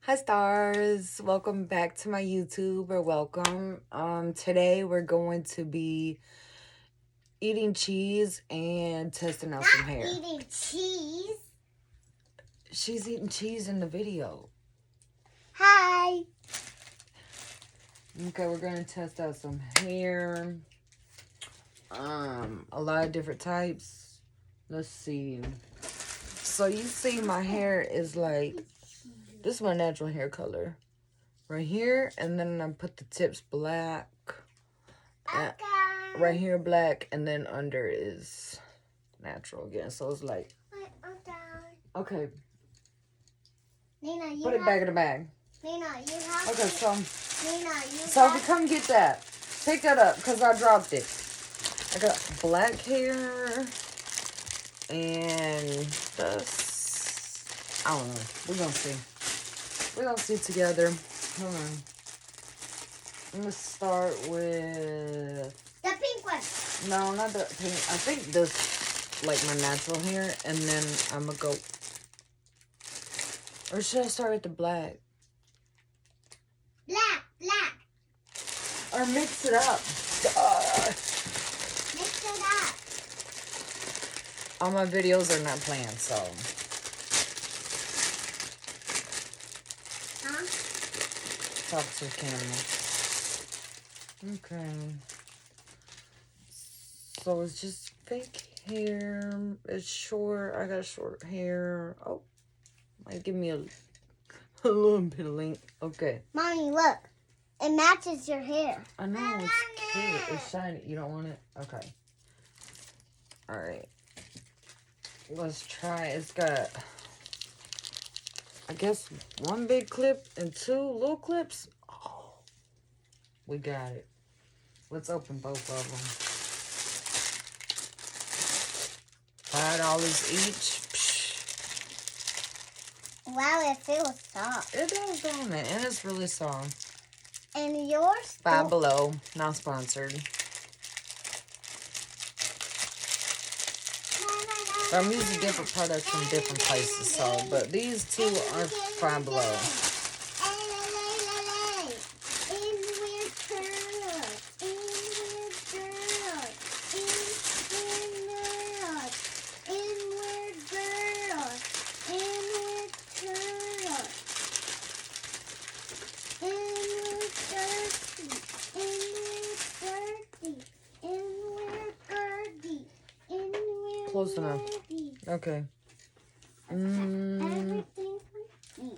Hi stars, welcome back to my YouTube, or welcome. Today we're going to be eating cheese and testing out some hair. Not eating cheese. She's eating cheese in the video. Hi. Okay, we're gonna test out some hair. A lot of different types. Let's see. So you see my hair is like, this is my natural hair color. Right here, and then I put the tips black. Okay. Right here black, and then under is natural again. So it's like, okay. Nina, you Put it back in the bag. Nina, you have. Okay, so Nina, you so have. come get that. Pick that up because I dropped it. I got black hair and this. I don't know. We're gonna see. We're gonna see together. Hold on. I'm gonna start with The pink one. no, not the pink. I think this like my natural hair, and then I'm gonna go. Or should I start with the black? Black. Or mix it up. Mix it up. All my videos are not planned, so. Huh? Talk to the camera. Okay. So it's just fake hair. It's short. I got short hair. Oh, might give me a little bit of length. Okay. Mommy, look. It matches your hair. I know, it's cute. It's shiny. You don't want it? Okay. Alright. Let's try. It's got, I guess, one big clip and two little clips. Oh, we got it. Let's open both of them. $5 each. Psh. Wow, it feels soft. It does, don't it? And it's really soft. And yours? Five Below, not sponsored. But I'm using different products from different places, so, but these two are Five Below. Close enough. Okay. Everything for me.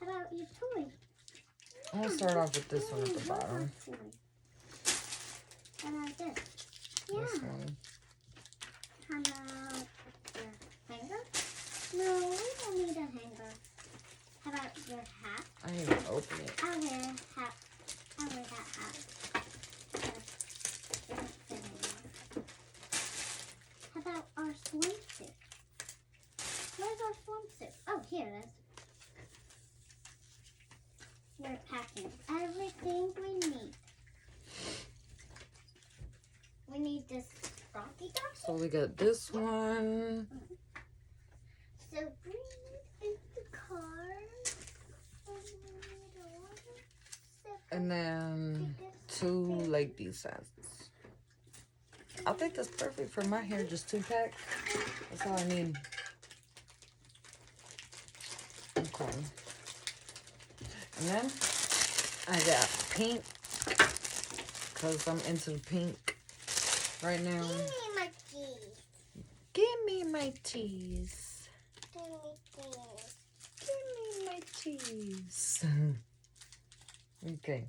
How about your toy? I'm gonna start off with this one at the bottom. How about this? Yeah. This one. How about your hanger? No, we don't need a hanger. How about your hat? I didn't even open it. I'll wear a hat. I'll wear that hat. How about our swimsuit? Where's our swimsuit? Oh, here it is. We're packing everything we need. We need this Rocky Dog. So we got this one. So bring it in the car. And then two like these sizes. I think that's perfect for my hair, just 2 packs. That's all I need. Okay. And then I got pink, because I'm into the pink right now. Give me my cheese. Give me my cheese. Give me cheese. Give me my cheese. Okay.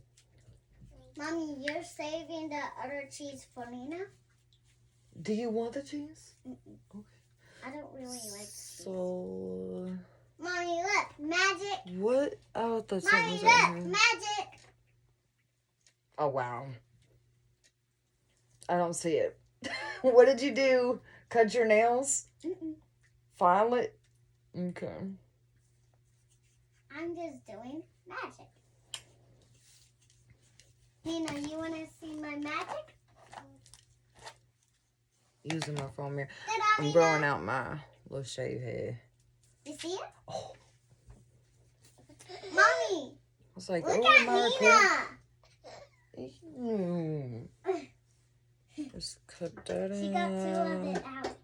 Mommy, you're saving the other cheese for Nina? Do you want the cheese? Okay. I don't really like cheese. So, Mommy, look, magic. what? Oh, the Mommy, something's look, right here. magic. Oh, wow. I don't see it. What did you do? Cut your nails? File it? Okay. I'm just doing magic. Nina, you want to see my magic? Using my foam mirror. Ta-da, I'm growing out my little shave head. You see it? Oh. It's like, Look oh, at my Ew. Just cut that She in. got 2 of it out.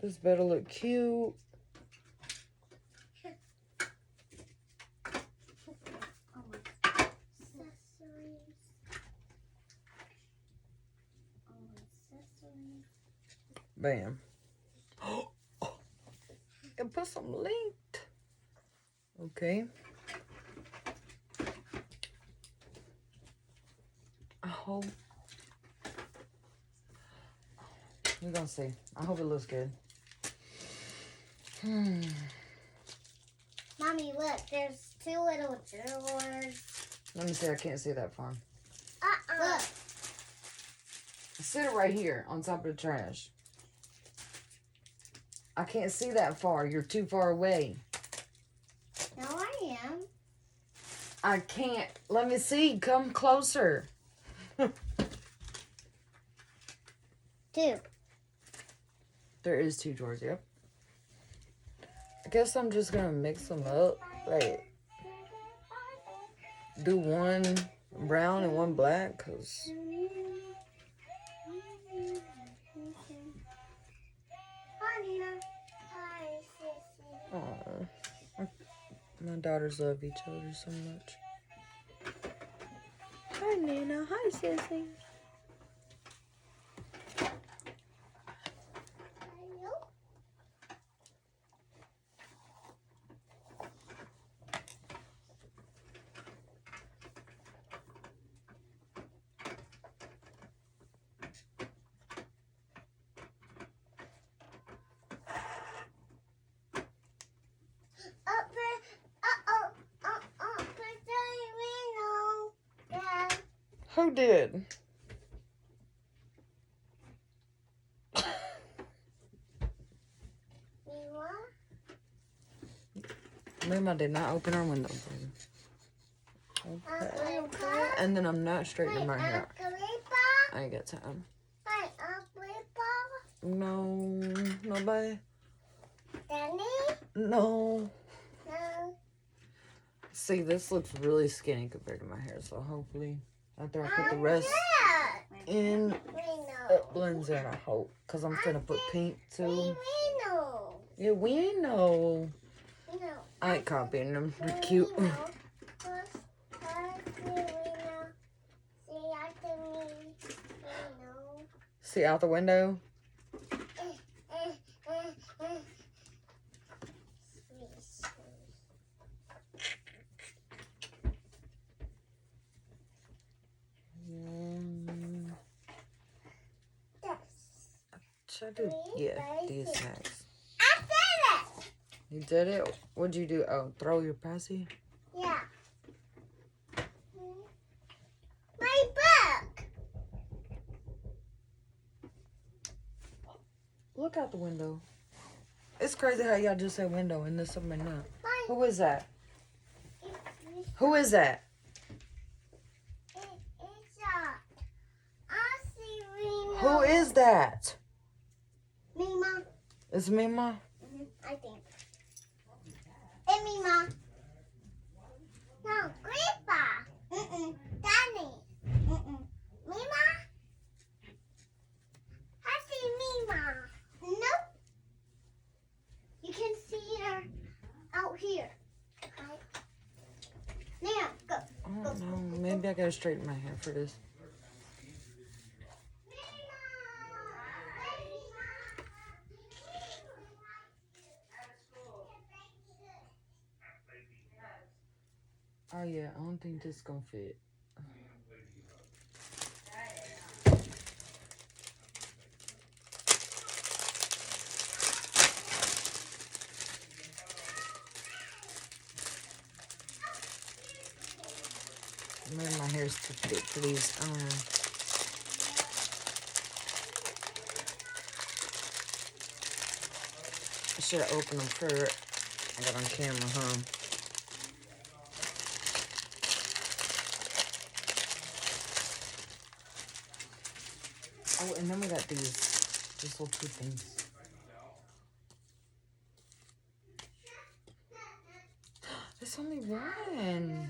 This better look cute. Bam. And put some linked. Okay. I hope. We're gonna see. I hope it looks good. Mommy, look. There's 2 little drawers. Let me see. I can't see that far. Look. Sit it right here on top of the trash. I can't see that far. You're too far away. No, I am. I can't. Let me see. Come closer. 2. There is 2 drawers, yep. I guess I'm just gonna mix them up. Like, do one brown and one black, cause oh, my daughters love each other so much. Hi, Nina. Hi, Sissy. Who did? Mama did not open our window. Okay, okay. And then I'm not straightening my hair. I ain't got time. No, nobody. Daddy? No. No. See, this looks really skinny compared to my hair, so hopefully after I put the rest in, it blends in, I hope. Because I'm going to put pink too. Yeah, we know. I ain't copying them. They're cute. See out the window? Should I do? Yeah, these next. I did it! You did it? What'd you do? Oh, throw your passy? Yeah. My book! Look out the window. It's crazy how y'all just said window and there's something not. Who is that? Who is that? Who is that? Mima. It's Mima? I think. Hey, Mima. No, Grandpa. Daddy. Mima. I see Mima. Nope. You can see her out here. Now, go. I don't know. Maybe I gotta straighten my hair for this. Oh yeah, I don't think this is gonna fit. Maybe my hair's too thick for these. I don't know. I should have opened them first. I got on camera, huh? Oh, and then we got these little 2 things. It's only one.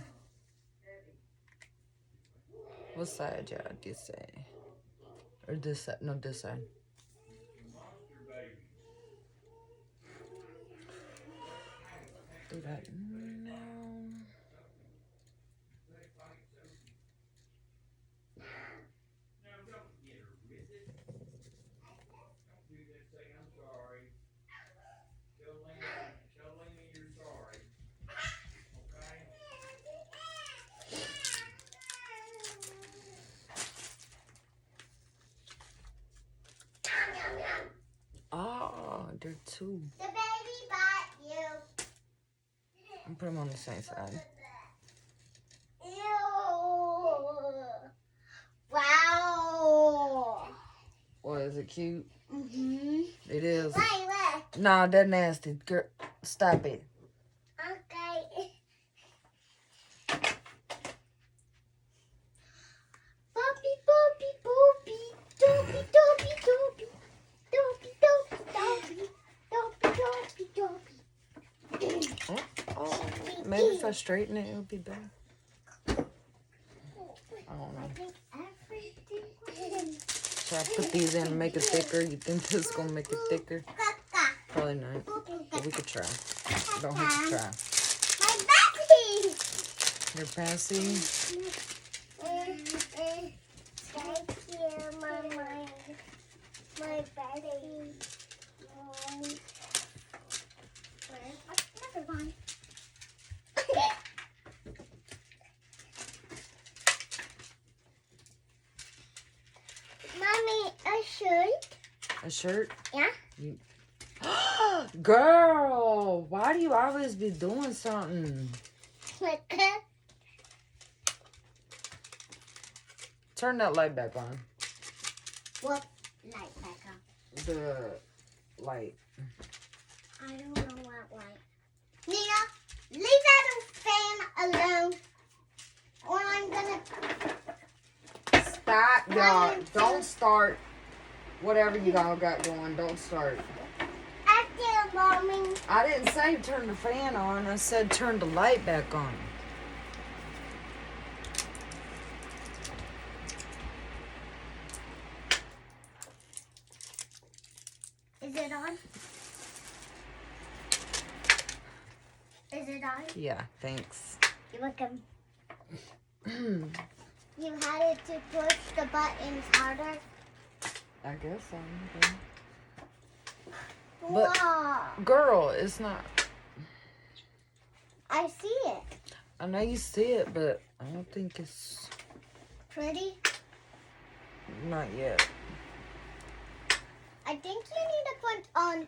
What side, y'all? This side. Or this side? No, this side. Do that now. Oh, they're two. The baby bought you. I'm putting them on the same side. Ew. Wow. What, is it cute? Mm-hmm. It is. Wait, look. Nah, that's nasty. Girl, stop it. Okay. Boppy, boppy, boppy. Dopey, dopey, dopey. Dopey, dopey, dopey. Dopey, dopey, dopey. Oh, maybe if I straighten it, it'll be better. I don't know. I think everything. Should I put these in and make it thicker? You think this is going to make it thicker? Probably not. But we could try. Don't hurt to try. My baby. Your passy. Thank you, Mama. My baby. Never mind. Mommy, a shirt? A shirt? Yeah. You... Girl, why do you always be doing something? Like Turn that light back on. what light back on? The light. I don't know what light. Nina, leave that fan alone. Or I'm gonna. Stop, y'all. Don't start whatever you all got going. Don't start. After Mommy. I didn't say turn the fan on. I said turn the light back on. Is it on? Is it on? Yeah, thanks. You're welcome. You had it to push the buttons harder. I guess so. Okay. But- Wow. Girl, it's not. I see it. I know you see it, but I don't think it's Pretty. not yet. I think you need to put on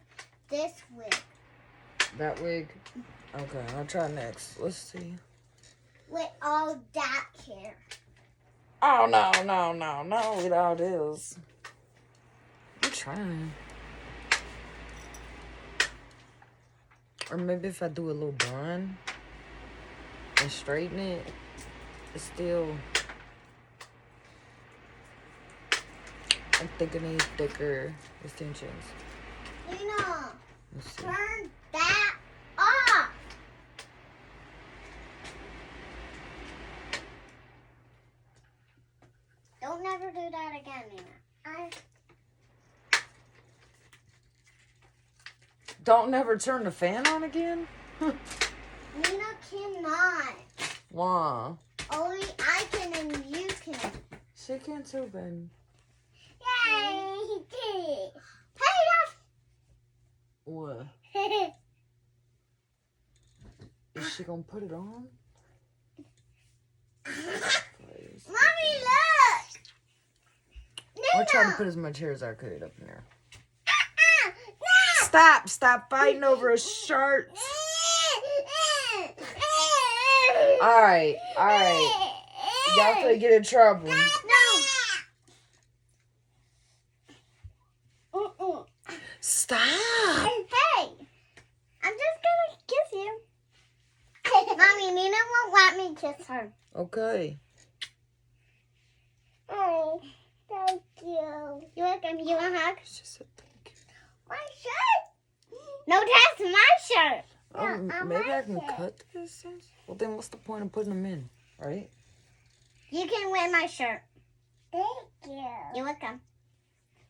this wig. That wig? Okay, I'll try next. Let's see. With all that hair. Oh, no, with all this. I'm trying. Or maybe if I do a little bun and straighten it, it's still... I'm thinking I need thicker extensions. Nina, Let's see. turn that off. Don't never do that again, Nina. Don't never turn the fan on again? Nina cannot. Why? Only I can and you can. She can too, baby. Yay! Hey, What? that's Is she gonna put it on? Please. Mommy, look! I'll try to Nina! put as much hair as I could up in there. No! Stop fighting over a shirt. Alright. Y'all finna get in trouble. No. Stop. Hey, I'm just gonna kiss you. Mommy, Nina won't let me kiss her. Okay. Oh, thank you. You're welcome. You want a hug? She said thank you. My shirt. No, that's my shirt. Maybe I can cut this. Well, then what's the point of putting them in, right? You can wear my shirt. Thank you. You're welcome.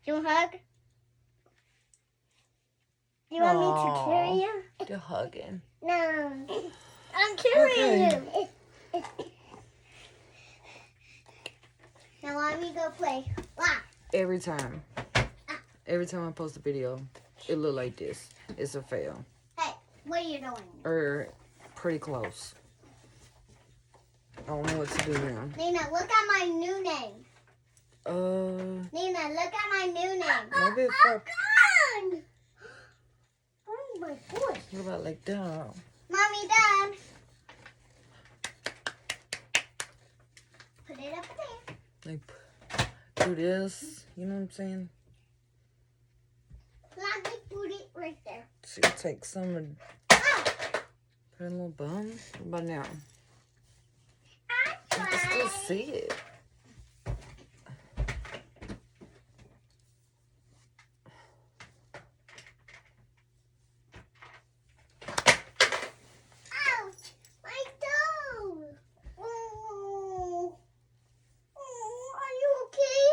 You want a hug? Do you want me to carry you? You're hugging. No. I'm carrying you. Now let me go play. Wow. Every time I post a video, it look like this. It's a fail. Hey, what are you doing? Or pretty close. I don't know what to do now. Nina, look at my new name. Nina, look at my new name. Maybe if I... Oh my gosh. What about like that? Mommy, Dad. Put it up there. Like, do this. You know what I'm saying? Let me put it right there. So you take some and put in a little bun. What about now? You can still see it. Ouch! My toe! Oh. Are you okay?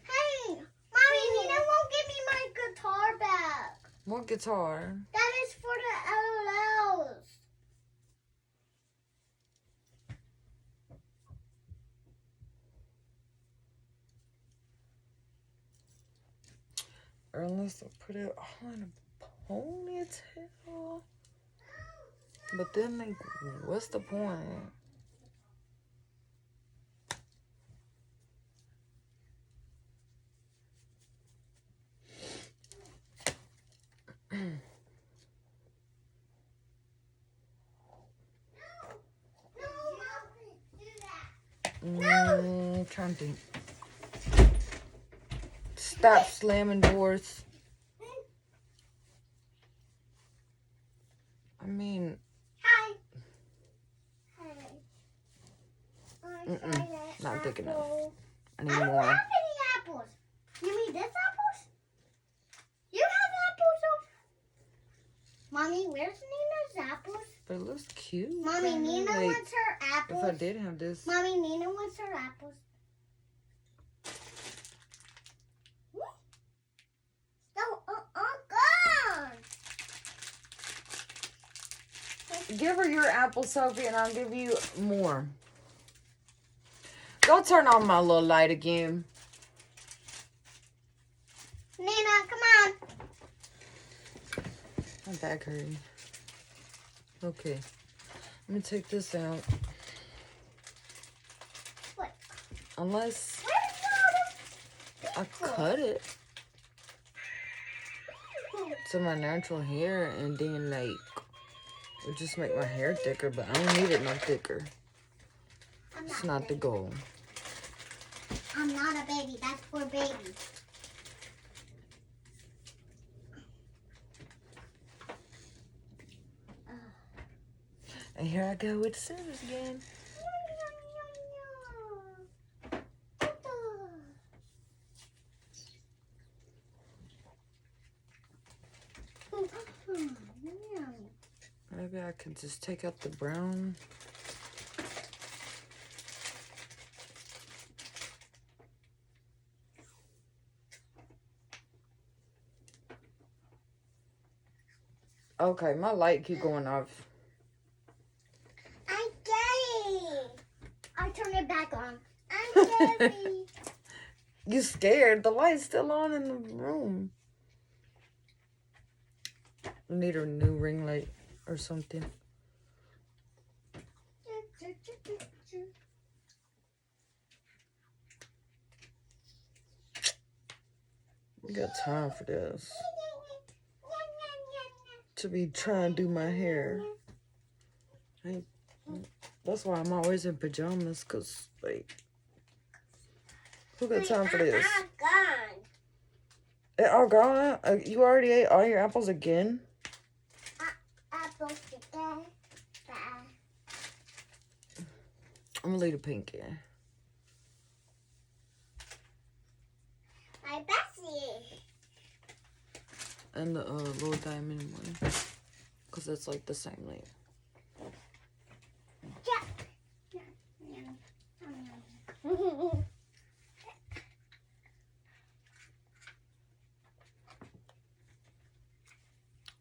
Hey! Mommy, Nina won't give me my guitar back. What guitar? That is for the LLs. Or unless I put it all in a ponytail. But then, like, what's the point? I'm trying to think. Stop slamming doors. I mean, Hi. not thick enough. I need I don't more. have any apples. You mean this apples? You have apples? Mommy, where's Nina's apples? But it looks cute. Mommy, Nina Like, wants her apples. if I did have this. Mommy, Nina wants her apples. God! Give her your apple, Sophie, and I'll give you more. Go turn on my little light again. Nina, come on. My back hurting. Okay. Let me take this out. What? Unless Where's I cut it to my natural hair and then, like, it just make my hair thicker, but I don't need it no thicker. It's not the goal. I'm not a baby. That's for babies. And here I go with the scissors again. Maybe I can just take out the brown. Okay, my light keep going off. I get it. I turn it back on. I'm Gabby. You scared? The light's still on in the room. I need a new ring light or something. We got time for this. To be trying to do my hair. That's why I'm always in pajamas, because, like, who got time for this? I'm gone. It all gone? You already ate all your apples again? Apples again. I'm gonna leave the pink in. My Bessie. and the little diamond one. Because it's like the same length.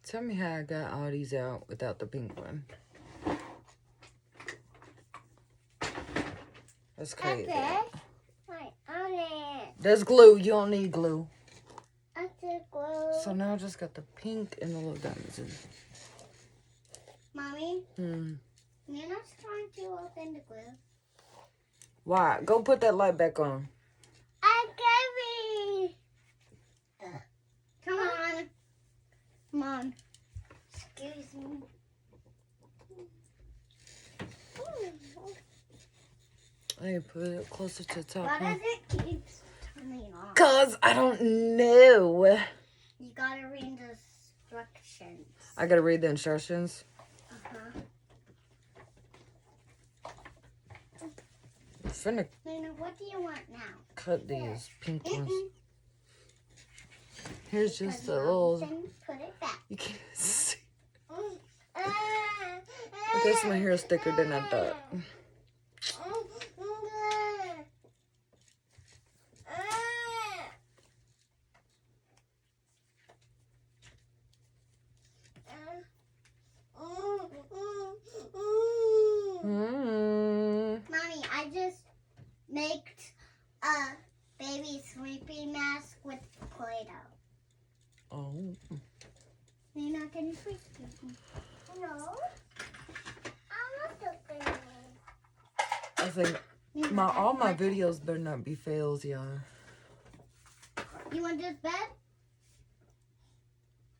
Tell me how I got all these out without the pink one. That's crazy. There's glue. You don't need glue. So now I just got the pink and the little diamonds in. Mommy? Nana's trying to open the glue. Why? Go put that light back on. I can't. Come on. Come on. Excuse me. Hey, put it closer to the top. Why does it keep turning off? Cause I don't know. You gotta read the instructions. I gotta read the instructions. Finna Nana, what do you want now? cut these pink ones. Here's just a little. Put it back. You can't see. I guess my hair is thicker than I thought. Mommy, I just made a baby sleeping mask with Play-Doh. Oh. Nina, can you please give me? No. I'm not opening. I think all my videos better not be fails, y'all. You want this bed?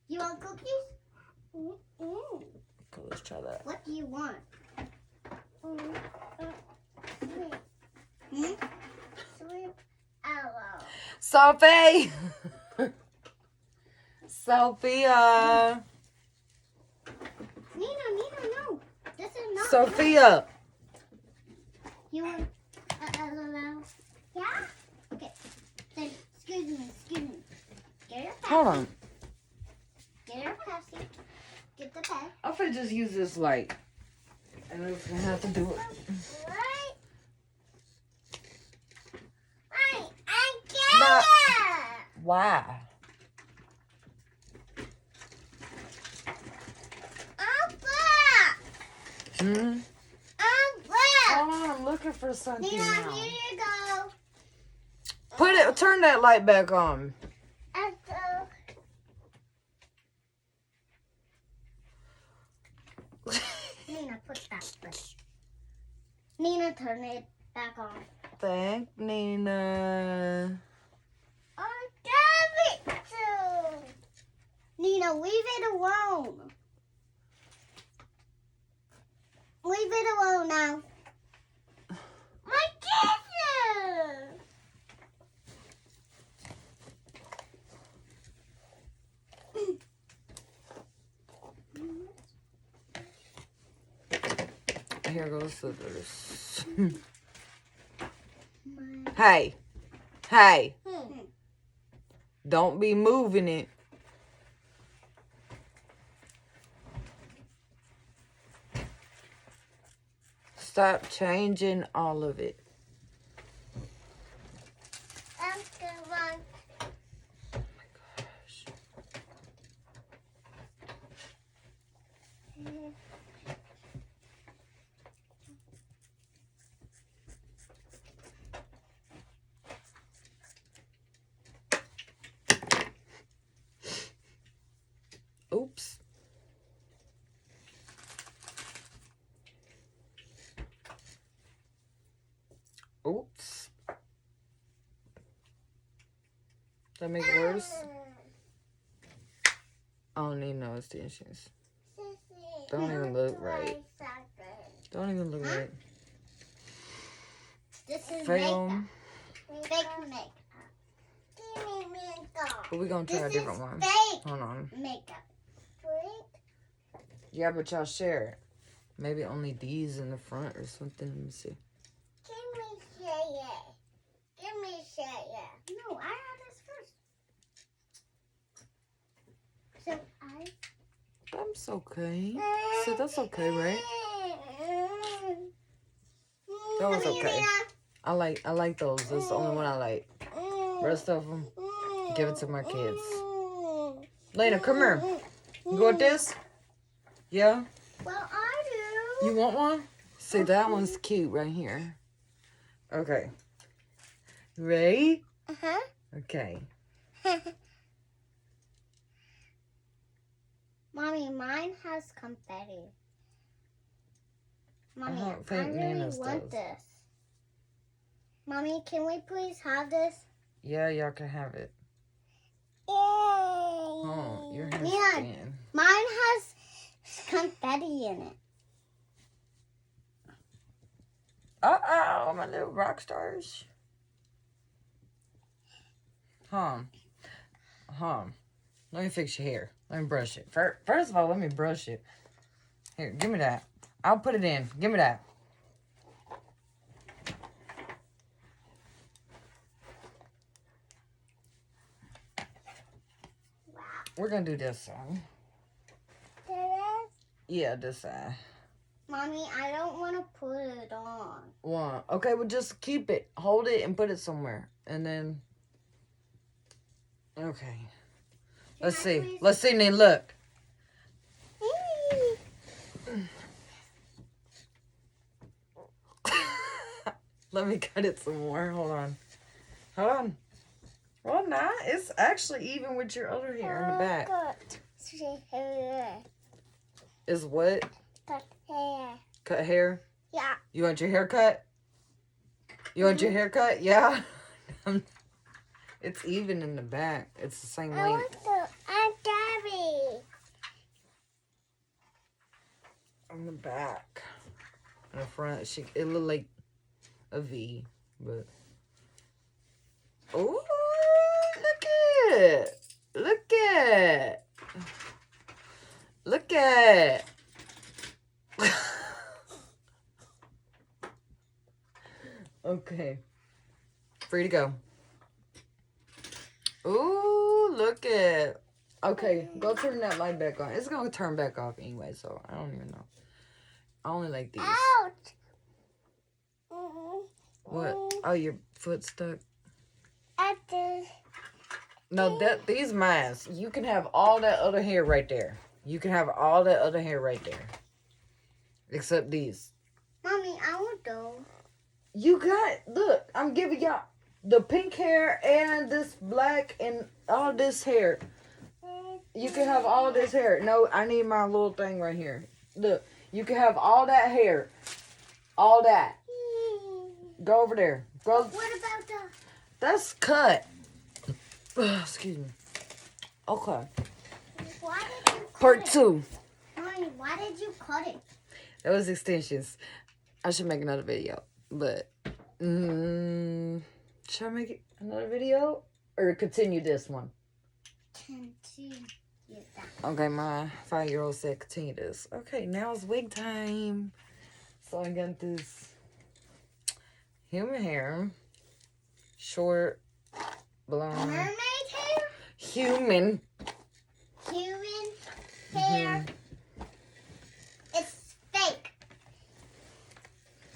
You want cookies? Okay, let's try that. What do you want? Sweet aloe. Sophie! Sophia! Nina, no. This is not. Sophia! You want aloe? Yeah? Okay. Then, excuse me. Get your Hold Pepsi. on. Get your Pepsi. Get the bag. I'm finna just use this light. And we're gonna have to do it. Right? I Not- get it! Why? Hmm? Hold on, I'm looking for something Nina, now. here you go. Turn that light back on. Nina, put that back. Nina, turn it back on. Thank Nina. I gave it to. Nina, leave it alone. Leave it alone now. My kisses! Here goes scissors. Hey. Don't be moving it. Stop changing all of it. Oops. Oops. Does that make it worse? I don't need no extensions. Don't even look right. Don't even look right. This is Film. fake makeup. But we're going to try a different one. Fake Hold on. makeup. Yeah, but y'all share it. Maybe only these in the front or something. Let me see. No, I had this first. It's okay. So that's okay, right? That was okay. I like those. That's the only one I like. Rest of them, give it to my kids. Lena, come here. You want this? Yeah? Well, I do. You want one? See, that one's cute right here. Okay. Ready? Uh-huh. Okay. Mommy, mine has confetti. Mommy, don't think I really Nana's want does. this. Mommy, can we please have this? Yeah, y'all can have it. Yay! Oh, your hair's Mia, thin. mine has confetti in it. Uh-oh, my little rock stars. Let me fix your hair. Let me brush it. First of all, let me brush it. Here, give me that. I'll put it in. Give me that. Wow. We're going to do this side. Yeah, this side. Mommy, I don't want to put it on. One. Okay, well, just keep it. Hold it and put it somewhere. And then... Okay. Let's see. Please? Let's see, Nin. Look. Let me cut it some more. Hold on. Well, nah. It's actually even with your other hair in the back. Is what? Cut hair. Cut hair? Yeah. You want your hair cut? You want your hair cut? Yeah. It's even in the back. It's the same I length. want the Daddy. On the back. In the front, it looked like a V, but... Oh, look at! Look at! Look at! Okay. Free to go. Ooh, look at. Okay, go turn that light back on. It's gonna turn back off anyway, so I don't even know. I only like these. Ouch! What? Oh, your foot stuck? At the... No, these mines. You can have all that other hair right there. You can have all that other hair right there. Except these. Mommy, I want those. You got, look, I'm giving y'all the pink hair and this black and all this hair. You can have all this hair. No, I need my little thing right here. Look, you can have all that hair. All that. Go over there. Go. What about the... That's cut. Excuse me. Okay. Why did you cut Part it? 2. Mommy, why did you cut it? That was extensions. I should make another video. But, should I make another video? Or continue this one? Continue that. Okay, my 5-year-old said continue this. Okay, now it's wig time. So I got this human hair. Short, blonde. Mermaid hair? Human. Human hair? It's fake.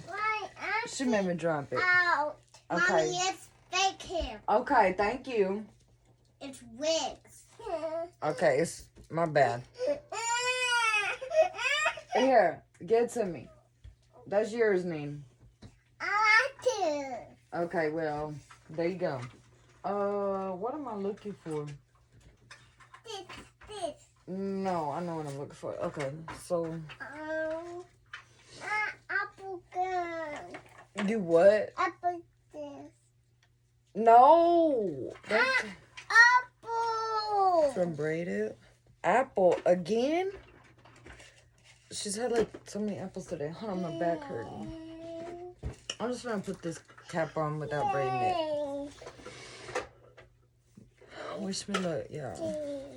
Why? She made me drop it. Out. Okay. Mommy, it's fake hair. Okay, thank you. It's wigs. Okay, it's my bad. Here, get it to me. That's yours, Nene. I like to. Okay, well, there you go. What am I looking for? This. No, I know what I'm looking for. Okay, so Apple gun. you what? Apple this. No, that's Apple. from braided. Apple again? She's had like so many apples today. Hold on, my back hurting. I'm just gonna put this cap on without braiding it. Wish me luck, y'all.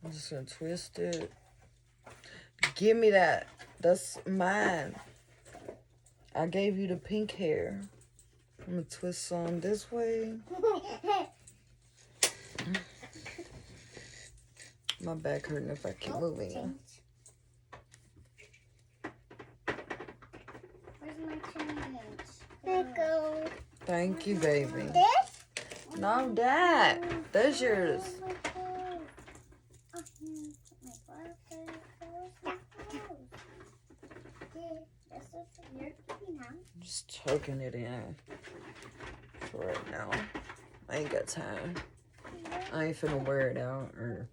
I'm just gonna twist it. Give me that. That's mine. I gave you the pink hair. I'm gonna twist some this way. My back hurting if I keep moving. Change. Where's my change? There you go. Thank you, baby. This? No, that. That's yours. I'm just tucking it in for right now. I ain't got time. I ain't finna wear it out, or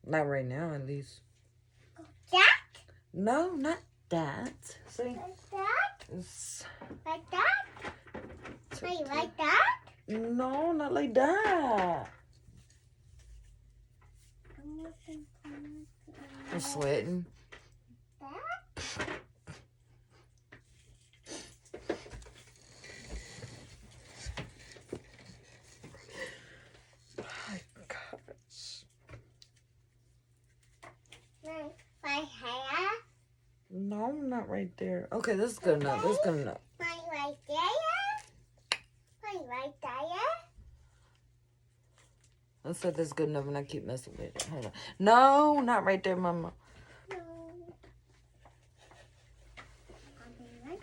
not right now, at least. That? No, not that. See, Like that? it's Like that? Wait, like that? no, not like that. I'm sweating. That? My gosh. My hair? No, not right there. Okay, this is good enough. This is good enough. My right there? My right there? I said this is good enough, and I keep messing with it. Hold on. No, not right there, Mama. No. Right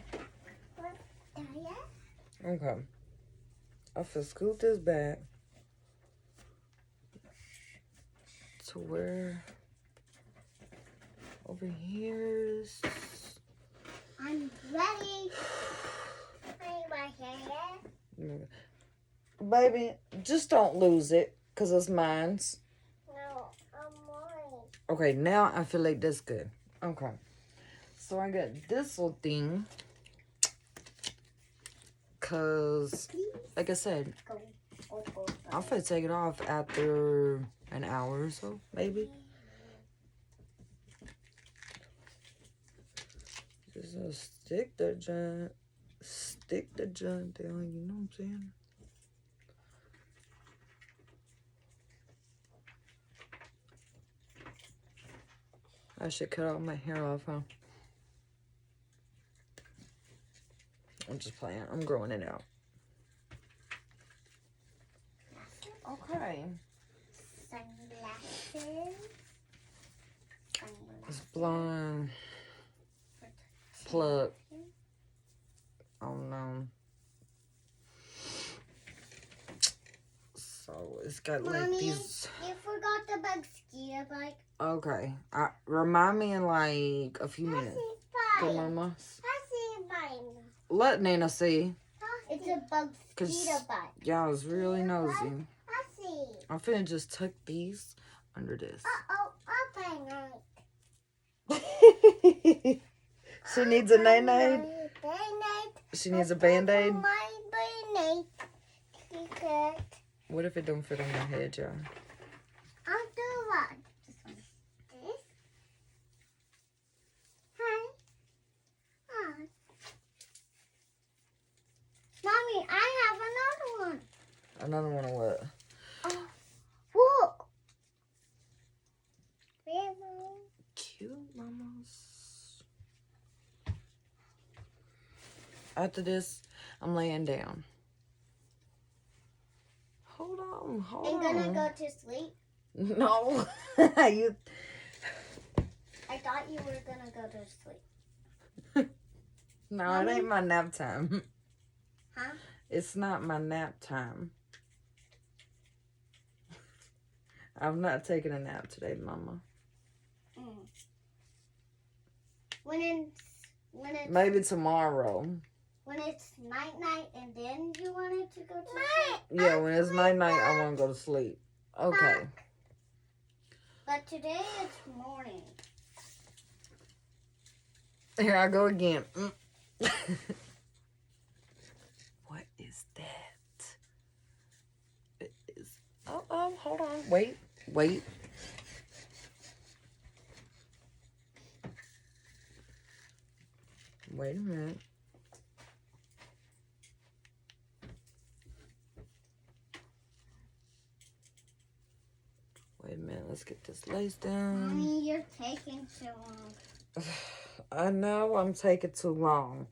there? Okay. I feel scoot this back to where over here is. I'm ready. My hair? Baby, just don't lose it, because it's mine's. No, I'm mine. Okay, now I feel like that's good. Okay. So I got this little thing. Because, like I said, I'm going to take it off after an hour or so, maybe. Just stick the junk down, you know what I'm saying? I should cut all my hair off, huh? I'm just playing. I'm growing it out. Okay. Sunglasses. It's blonde. Plug. Oh no. So it's got like Mommy, these. you forgot the mosquito bite. Okay. Remind me in like a few minutes. Okay, Mama. I see mine. Let Nana see. It's a mosquito bite. Y'all was really nosy. I see. I'm finna just tuck these under this. Open it. She needs a night-night. She needs a band-aid. My band-aid. What if it don't fit on my head, y'all? I'll do one. This one. This. Hi. Oh. Mommy, I have another one. Another one of what? Oh, look. River. Cute mamas. After this, I'm laying down. Hold on. I'm gonna go to sleep. No. You. I thought you were gonna go to sleep. No, Mommy? it ain't my nap time. Huh? It's not my nap time. I'm not taking a nap today, Mama. When it's Maybe tomorrow. when it's night and then you wanted to go to sleep. Yeah, when it's night, I want to go to sleep. Okay. But today it's morning. Here I go again. What is that? It is. Oh, hold on. Wait. Wait a minute. Wait a minute. Let's get this lace down. Mommy, you're taking too long. I know I'm taking too long.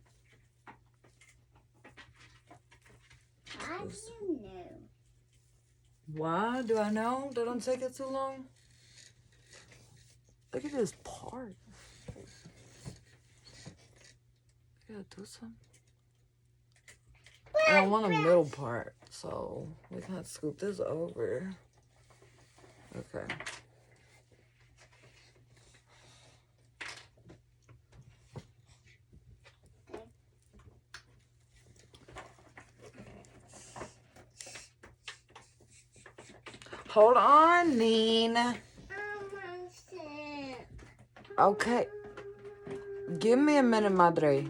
How do you know? Why do I know? That don't take it too long. Look at this part. I gotta do something. I don't want a middle part, so we can scoop this over. Okay. Hold on, Nina. Okay. Give me a minute, madre.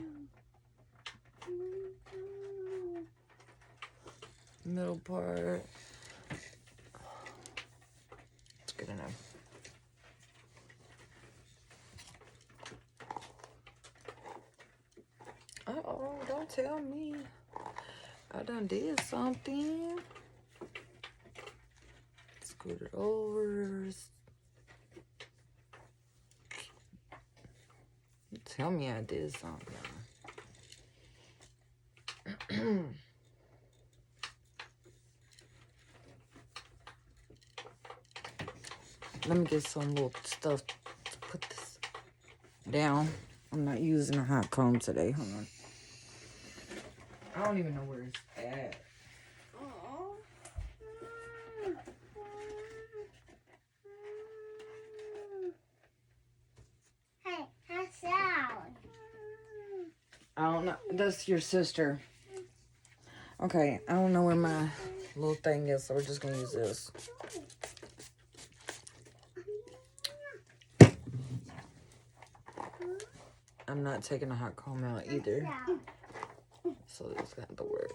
Middle part. It's good enough. Uh-oh, don't tell me. I done did something. Scoot it over. Tell me I did something. Let me get some little stuff to put this down. I'm not using a hot comb today. Hold on. I don't even know where it's at. Hey, how's sound? I don't know. That's your sister. Okay, I don't know where my little thing is, so we're just gonna use this. I'm not taking the hot comb out either. So this got to work.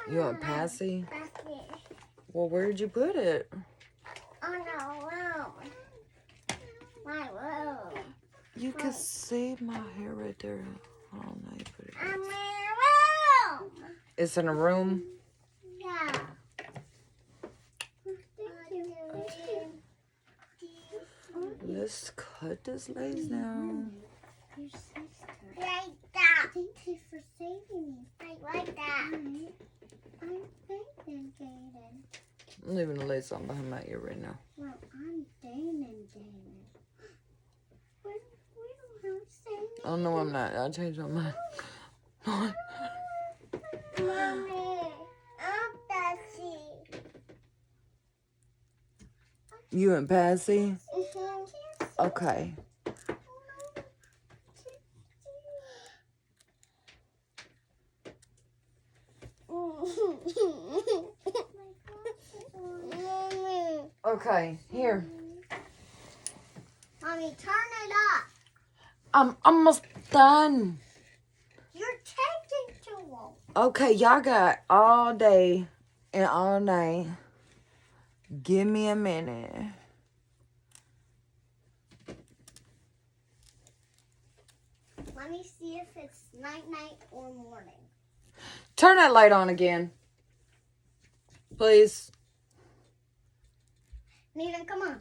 You want Passy? Well, where'd you put it? On the room. My room. You can save my hair right there. I don't know how you put it. I'm in a room. It's in a room? Yeah. Let's cut this lace down. Your sister. Like that. Thank you for saving me. Like that. I'm thinking, Jaden. I'm leaving the lace on behind my ear right now. Well, I'm Jaden. We don't have same. Oh, no, I'm not. I changed my mind. Mommy, I'm Bessie. You and Passy? Mm-hmm. Okay. Okay, here. Mommy, turn it up. I'm almost done. You're taking too long. Okay, y'all got all day and all night. Give me a minute. Let me see if it's night or morning. Turn that light on again. Please. Nina, come on.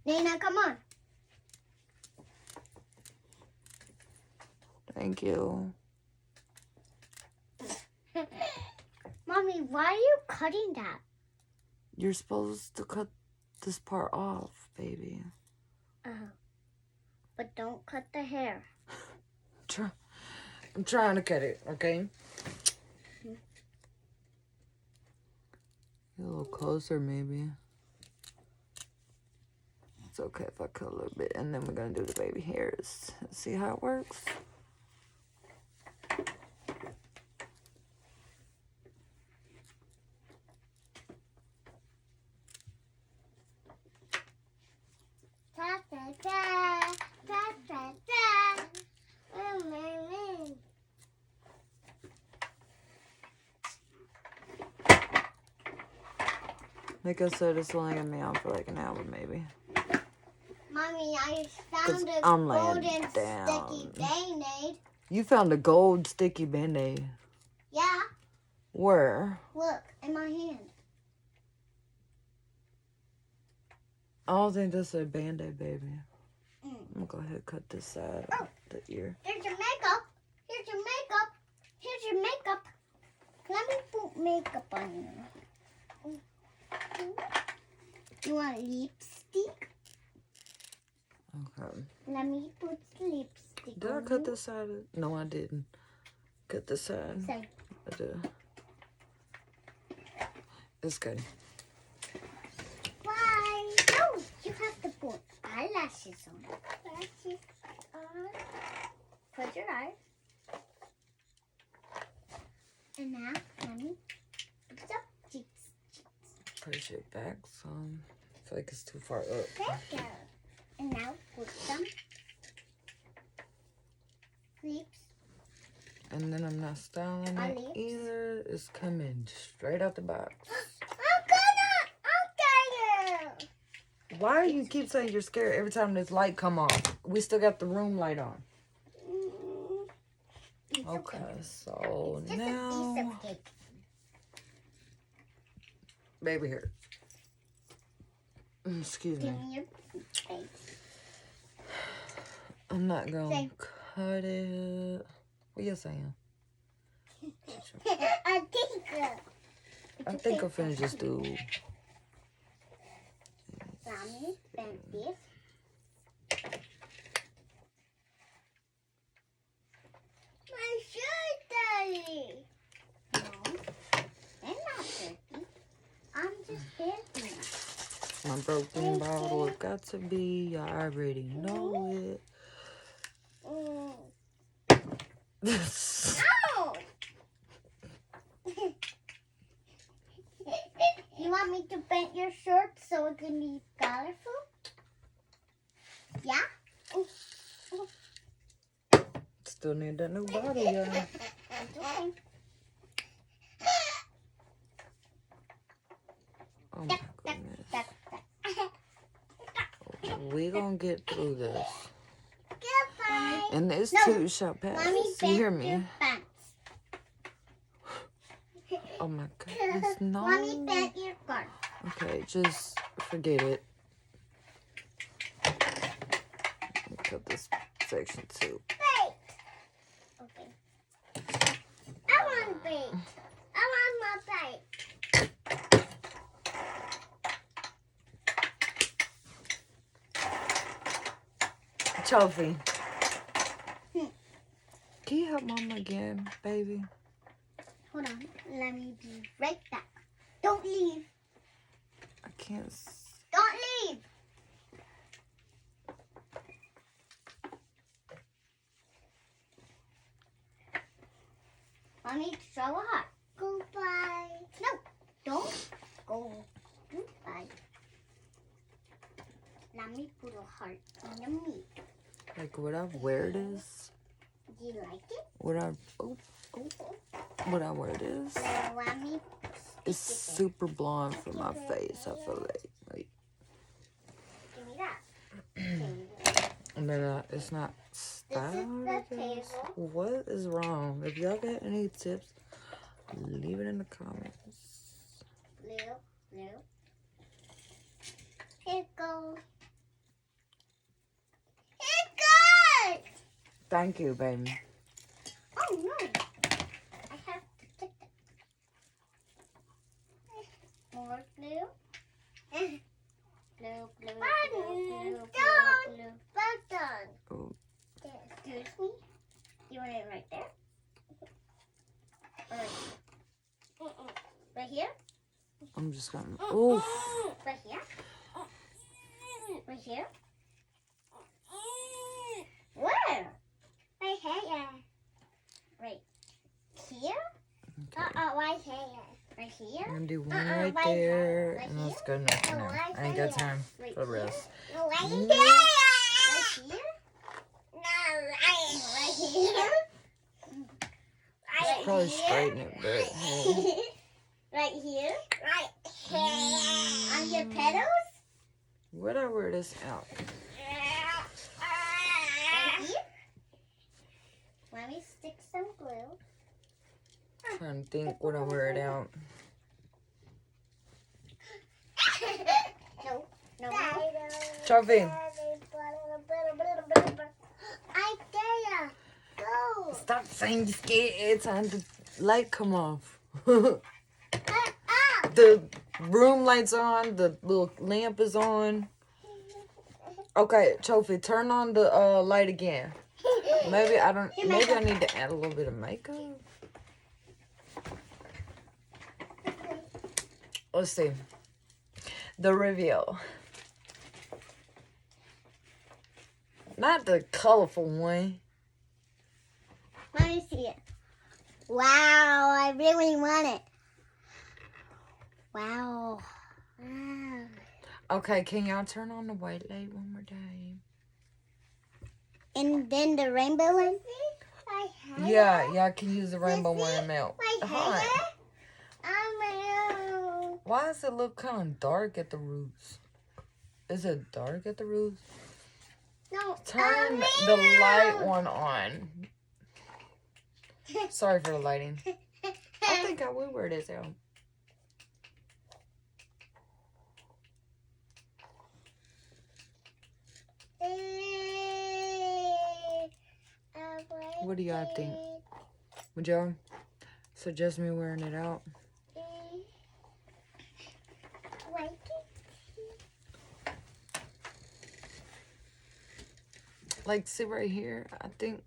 Nina, come on. Thank you. Mommy, why are you cutting that? You're supposed to cut this part off, baby. Oh. But don't cut the hair. I'm trying to cut it, okay? Get a little closer, maybe. It's okay if I cut a little bit, and then we're gonna do the baby hairs. See how it works? Ta ta ta ta ta ta. Like I said, it's only gonna be on for like an hour, maybe. Mommy, I found a I'm golden laying down. sticky Band-Aid. You found a gold sticky Band-Aid. Yeah, Where? look, in my hand. I don't think that's a Band-Aid, baby. Mm. I'm gonna go ahead and cut this side of the ear. Here's your makeup. Here's your makeup. Here's your makeup. Let me put makeup on you. You want lipstick? Okay. Let me put lipstick Did I on cut you. this side? No, I didn't. Cut this side. Side. I did. It's good. Bye. No, you have to put eyelashes on. Lashes on. Close your eyes. And now, mommy, put some cheeks. Push it back some. I feel like it's too far up. There you go. And now put some lips. And then I'm not styling Our it lips. either. It's coming straight out the box. I'm tired. Why do you keep saying you're scared every time this light come on? We still got the room light on. It's Okay, okay. so Just a piece now, of cake. baby here. Excuse Give me. me your face. I'm not gonna Say- cut it. What you saying? I I think I'm finna just do. Mommy, bend this. My shirt, Daddy. No, they're not dirty. I'm just dirty. My broken bottle got to be. I already know it. Ow! You want me to paint your shirt so it can be colorful? Yeah? Still need that new bottle, y'all. Okay. Oh my goodness. We gonna get through this. Goodbye. And this No. too shall pass. Mommy, You hear paint me? your pants. Oh my goodness, no. Mommy, paint your car. Okay, just forget it. Let me cut this section too. Bait. Okay. I want bait. I want my bait. Trophy. Can you help Mama again, baby? Hold on. Let me be right back. Don't leave. I can't. Don't leave. Mommy, throw a heart. Goodbye. No, don't go. Goodbye. Let me put a heart in the meat. Like, would I wear this? Do you like it? Would I? Oh, would I wear this? Now let me It's stick it super blonde for my face. I feel like Give me that. Give me that. and then it's not styled. I the guess. table. What is wrong? If y'all got any tips, leave it in the comments. Blue, blue. Here it goes. It goes! Thank you, baby. Oh no! I have to take that. More blue. Blue, blue, blue, blue, blue. Button. Oh, Excuse me. You want it right there? Or right here? I'm just gonna. Oh, Right here? Right here? Where? Right here. Right here? okay. Right here. Right I'm here? gonna do one Uh-uh, right right there, right and that's here? good enough for No, now. right I ain't got here. time Right for the here? rest. No, right Mm. there. Right here? No, right here. Right Probably here. straighten it, but hey. Right here. Right here. On your pedals? Would I wear this out? Right here. Let me stick some glue. Trying to think, would I wear it out? No, no. Trophy. I dare go. Stop saying you're scared every time the light come off. The room lights on. The little lamp is on. Okay, Trophy, turn on the light again. Maybe I need to add a little bit of makeup. Let's see. The reveal. Not the colorful one. Let me see it. Wow, I really want it. Wow. Wow. Okay, can y'all turn on the white light one more time? And then the rainbow one? Yeah, y'all can use the rainbow one and melt. My Hi. hair? Oh, Why does it look kind of dark at the roots? Is it dark at the roots? no. Turn the light one on. Sorry for the lighting. I think I will wear this out. What do y'all think? Would y'all suggest me wearing it out? Like, see right here? I think,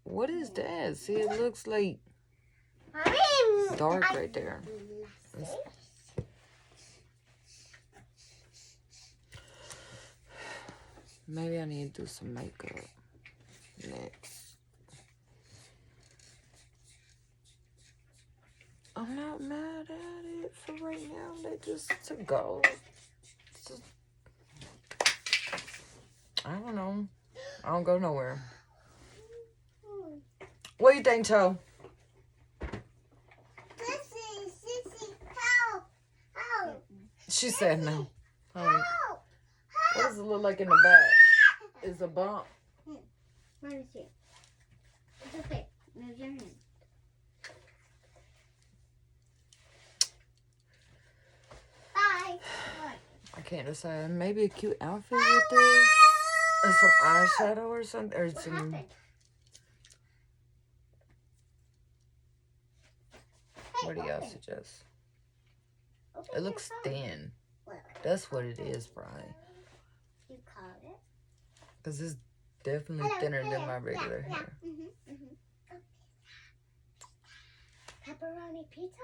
what is that? See, it looks like dark right there. Maybe I need to do some makeup next. I'm not mad at it for right now. They just to go. I don't know. I don't go nowhere. What do you think, Toe? Sissy, help! Help! She said no. Help! What does it look like in the back? Is a bump? Let me see. It's okay. Move your hand. Bye. I can't decide. Maybe a cute outfit with this. Or some eyeshadow or something. Or What some. happened? What do y'all suggest? It looks thin. That's what it is, probably. You called it? Because it's definitely thinner than my regular hair. Pepperoni pizza?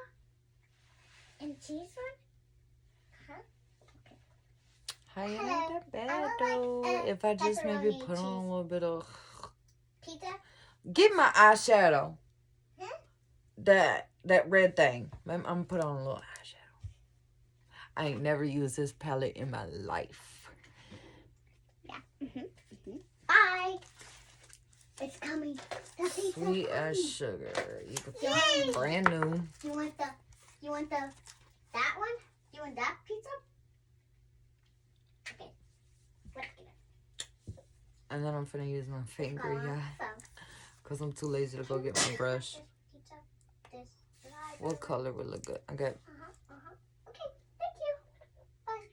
And cheese one? Hey, it ain't that bad though. If I just maybe pepperoni put on a cheese. little bit of. Pizza? Get my eyeshadow. Huh? That red thing. I'm gonna put on a little eyeshadow. I ain't never used this palette in my life. Yeah. Bye. It's coming. The pizza's Sweet as coming. sugar. You can Yay. brand new. You want that one? You want that pizza? Okay. Let's get it. And then I'm finna use my finger, yeah. Awesome. Because I'm too lazy to go get my brush. Pizza. This. What color would look good? I got. Okay, thank you. Bye.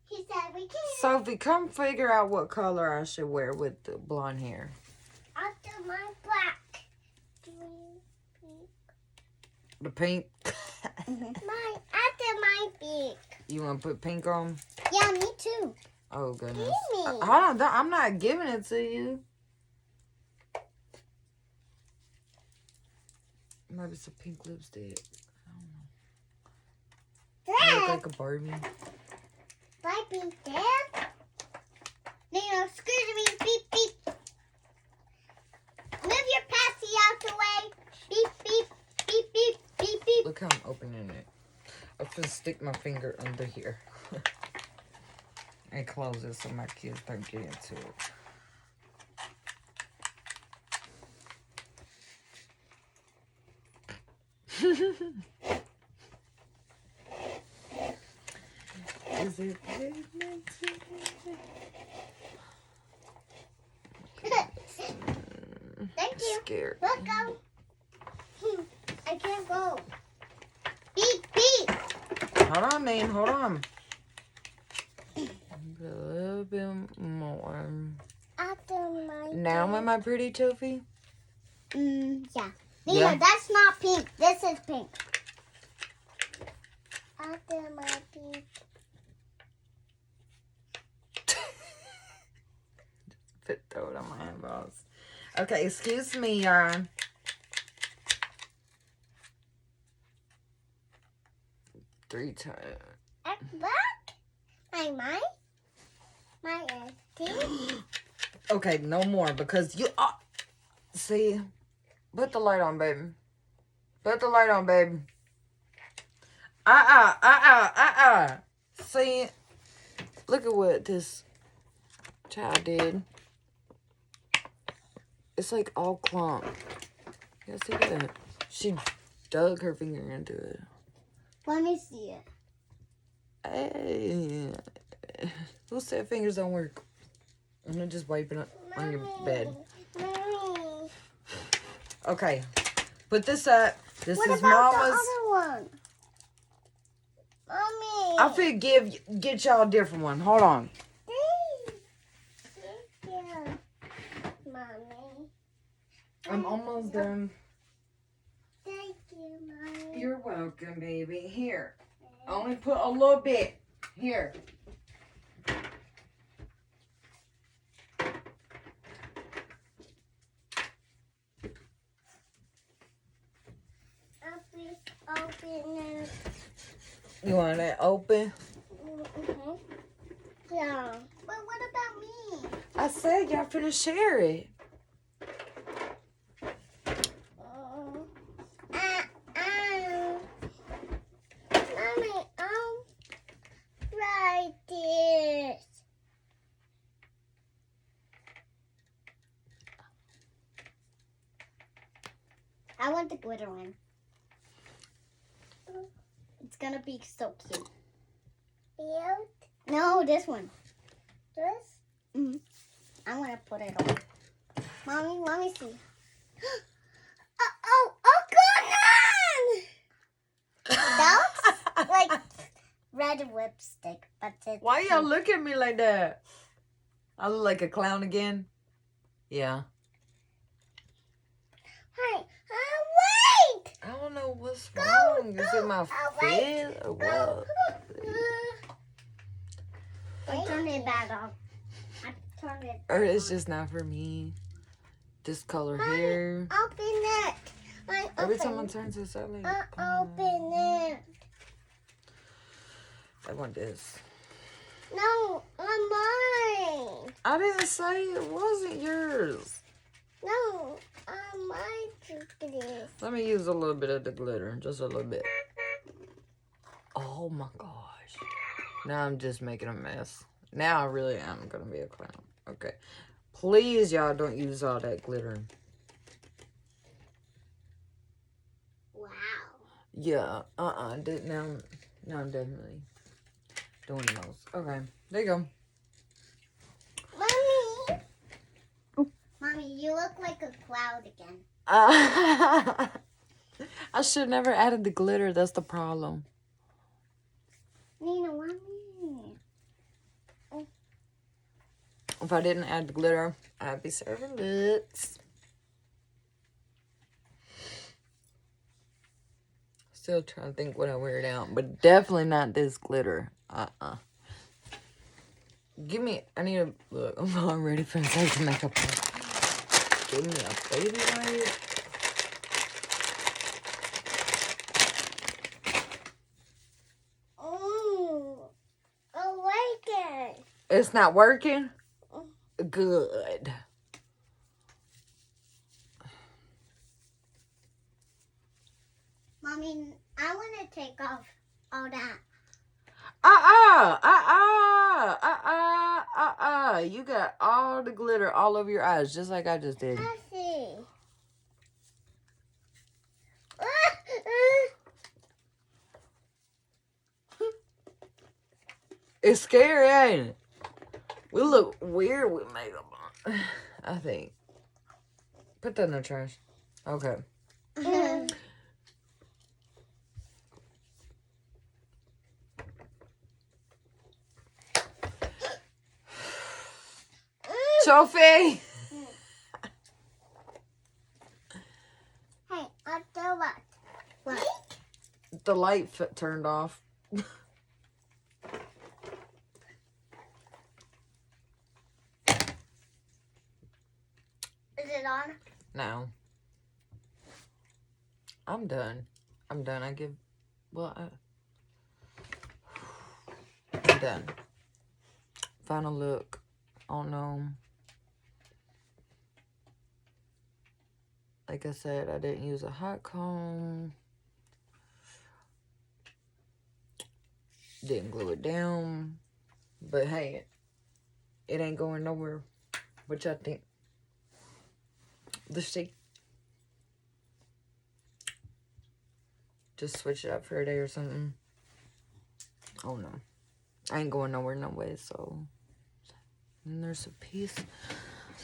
He said we can. Sophie, come figure out what color I should wear with the blonde hair. After my black. The pink. After my pink. You want to put pink on? Yeah, me too. Oh, goodness. Give me. Hold on. I'm not giving it to you. Maybe it's a pink lipstick. I don't know. You look like a Barbie. Barbie, Dad? No, excuse me. Beep, beep. Move your passy out the way. Beep, beep, beep, beep, beep, beep. Look how I'm opening it. I'm gonna stick my finger under here. And close it so my kids don't get into it. Is it pigmented? Thank you. Scared. Look, go. I can't go. Beep, beep. Hold on, Nene. Hold on. A little bit more. After my Now am I pretty, Tofi? Yeah. Yeah. That's not pink. This is pink. Okay, excuse me, y'all. Three times. Back. My teeth. Okay, no more because you. See, put the light on, baby. Put the light on, baby. See, look at what this child did. It's like all clump. You see that? She dug her finger into it. Let me see it. Hey, who said fingers don't work? I'm gonna just wipe it on your bed. Mommy. Okay, put this up. This What is about Mama's. the other one? Mommy. I feel get y'all a different one. Hold on. Thank you, Mommy. I'm almost done. Thank you, Mommy. You're welcome, baby. Here. Only put a little bit. Here. Open it. You want it open? Mm-hmm. Yeah. But what about me? I said y'all finna share it. Mommy, write this. I want the glitter one. It's gonna be so cute. Cute? No, this one. This? Mm-hmm. I'm gonna put it on. Mommy, let me see. Oh, good on! That's like red lipstick, but it's Why y'all look at me like that? I look like a clown again? Yeah. Hey, wait! I don't know what's wrong. Is it my wait. fit or what? I turned it back on. Or it's just not for me. This color here. Open it. Every time I turn this, I like. Open it. I want this. No, on mine. I didn't say it wasn't yours. No, on mine it is. Let me use a little bit of the glitter. Just a little bit. Oh my gosh. Now I'm just making a mess. Now I really am going to be a clown. Okay. Please, y'all, don't use all that glitter. Wow. Yeah. Now I'm definitely doing the most. Okay. There you go. Mommy. Mommy, you look like a cloud again. I should never added the glitter. That's the problem. Nina, mommy. If I didn't add the glitter, I'd be serving looks. Still trying to think what I wear it out, but definitely not this glitter. Give me, I need a, look, I'm all ready for the face makeup. Give me a baby wipe. Oh, awaken. It's not working? Good. Mommy, I want to take off all that. You got all the glitter all over your eyes, just like I just did. I see. It's scary, ain't it? We look weird with makeup on, I think. Put that in the trash. Okay. Sophie! Hey, I'll do what? The light turned off. Is it on? now. I'm done. I'm done. I'm done. Final look. Oh no. Like I said, I didn't use a hot comb. Didn't glue it down. But hey, it ain't going nowhere. What y'all think? Let's see. Just switch it up for a day or something. Oh no. I ain't going nowhere no way, so. And there's a piece.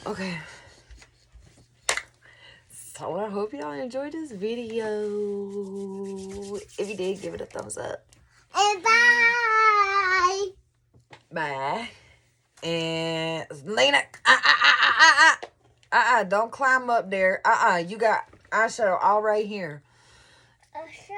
Okay. So I hope y'all enjoyed this video. If you did, give it a thumbs up. And bye. Bye. And Lena, don't climb up there. You got eyeshadow all right here. Usher?